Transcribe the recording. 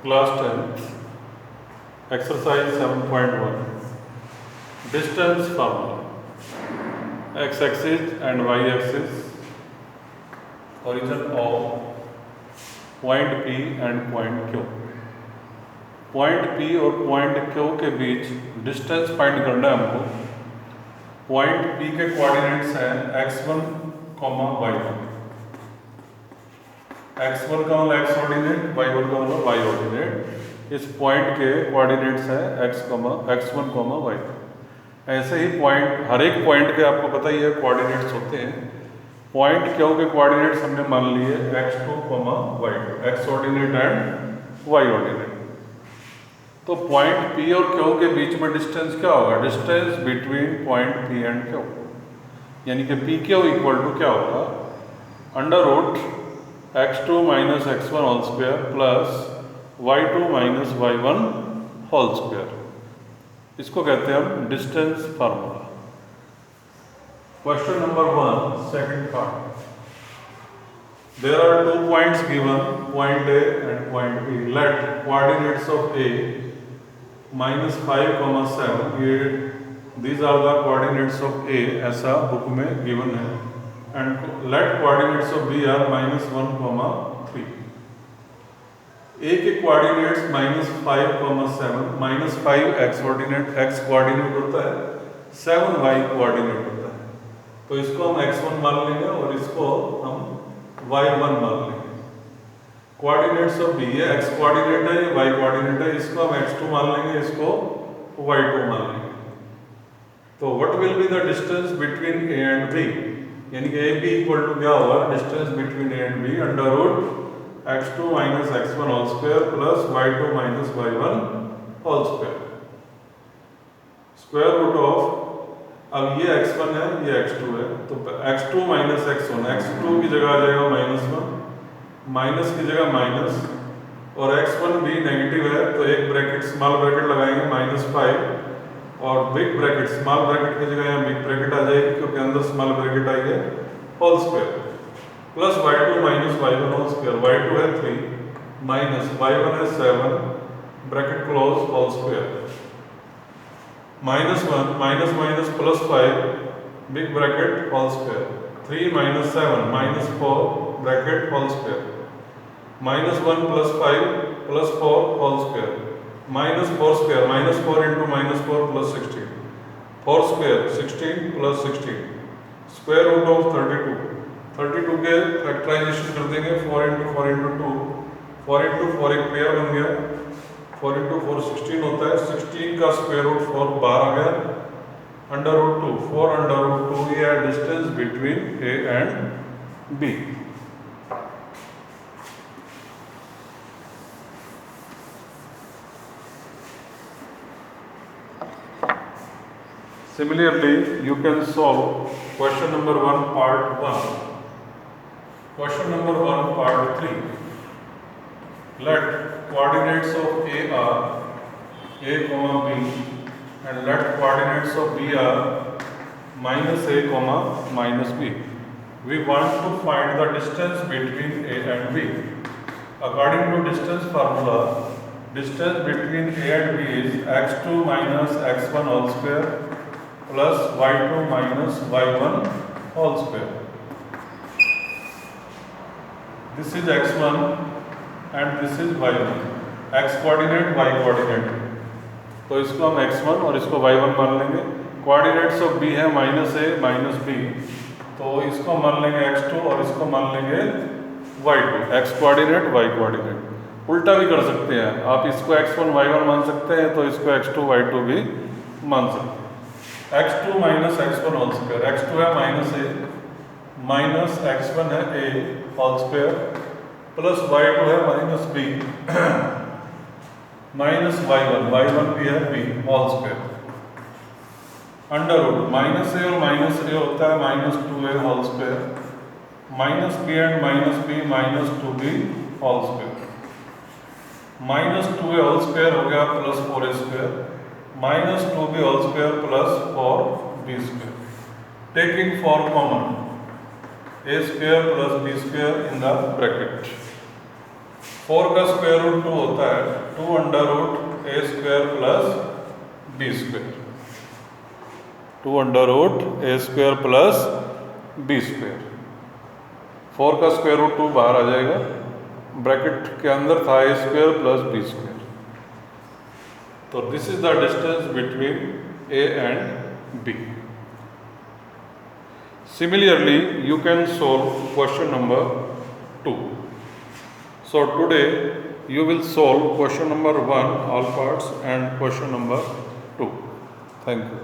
Class 10th, exercise 7.1, distance formula, x-axis and y-axis, origin of point P and point Q. Point P और point Q के बीच distance find करना है हमको। Point P के coordinates हैं x1, y1। x1 का मतलब x ऑर्डिनेट, y1 का मतलब y ऑर्डिनेट। इस पॉइंट के कोऑर्डिनेट्स हैं x1, y। ऐसे ही पॉइंट, हर एक पॉइंट के आपको पता ही है कोऑर्डिनेट्स होते हैं। पॉइंट Q के कोऑर्डिनेट्स हमने मान लिए x2, y2, x ordinate and y ordinate. तो पॉइंट P और Q के बीच में डिस्टेंस क्या होगा? Distance between point P and Q, यानी कि PQ इक्वल टू क्या होगा? Under root x2 minus x1 whole square plus y2 minus y1 whole square. इसको कहते हैं हम distance formula. Question number 1, second part. There are 2 points given, point A and point B. Let coordinates of A -5, 7, these are the coordinates of A, ऐसा book में given है, and let coordinates of B are -1, 3. A के coordinates -5, 7, -5 x ordinate, x coordinate होता है, 7 y coordinate होता है। तो इसको हम x1 मान लेंगे और इसको हम y1 मान लेंगे। कोऑर्डिनेट्स ऑफ B, ये x कोऑर्डिनेट है, ये y कोऑर्डिनेट है, इसको हम x2 मान लेंगे, इसको y2 मान लेंगे। तो what will be the distance between A and B, यानी कि AB इक्वल टू क्या होगा? Distance between A and B under root x2 minus x1 whole square plus y2 minus y1 whole square, square root of, अब ये x1 है, ये x2 है, तो x2 माइनस x1, x2 की जगह आ जाएगा -1, माइनस की जगह माइनस, और x1 भी नेगेटिव है तो एक ब्रैकेट स्मॉल ब्रैकेट लगाएंगे -5, और बिग ब्रैकेट स्मॉल ब्रैकेट की जगह यहाँ बिग ब्रैकेट आ जाएगी क्योंकि अंदर स्मॉल ब्रैकेट आई है, whole square plus y2 minus y1 whole square. y2 है 3 माइनस y1 है 7, bracket close, whole square, -1 minus minus plus 5, big bracket, whole square, 3 minus 7 -4, bracket, whole square, -1 plus 5 plus 4 whole square, -4 square, -4 into -4 plus 16, 4 square 16 plus 16, square root of 32 के factorisation कर देंगे, 4 into 4 into 2, 4 into 4 एक pair बन गया, 4 into 4 16 होता है, 16 का square root 4 बाहर आ गया, अंडर रूट 2, 4 अंडर रूट 2, ये है distance between A and B। Similarly, you can solve question number 1 part 1. Question number 1 part 3. Let coordinates of A are A, B, and let coordinates of B are -A, -B. We want to find the distance between A and B. According to distance formula, distance between A and B is x2 minus x1 whole square plus y2 minus y1 whole square. This is x1 and this is y1, x coordinate, y coordinate, तो इसको हम x1 और इसको y1 मान लेंगे। Coordinates of B है -A, -B, तो इसको मान लेंगे x2 और इसको मान लेंगे y2, x coordinate, y coordinate. उल्टा भी कर सकते हैं आप, इसको x1 y1 मान सकते हैं तो इसको x2 y2 भी मान सकते हैं। x2 minus x1 whole square, x2 है -A माइनस x1 है A whole square plus y2 है -B माइनस y1 भी है B whole square, under root -A और -A होता है -2A whole square, -B and -B -2B whole square, -2A whole square हो गया plus 4A square, -2B whole square plus 4B square, taking 4 common, A square plus B square in the bracket. 4 का square root 2 होता है 2 under root A square plus B square, 2 under root A square plus B square. 4 का square root 2 बाहर आ जाएगा, bracket के अंदर था A square plus B square. तो this is the distance between A and B. Similarly, you can solve question number 2. So today you will solve question number 1 all parts and question number 2. Thank you.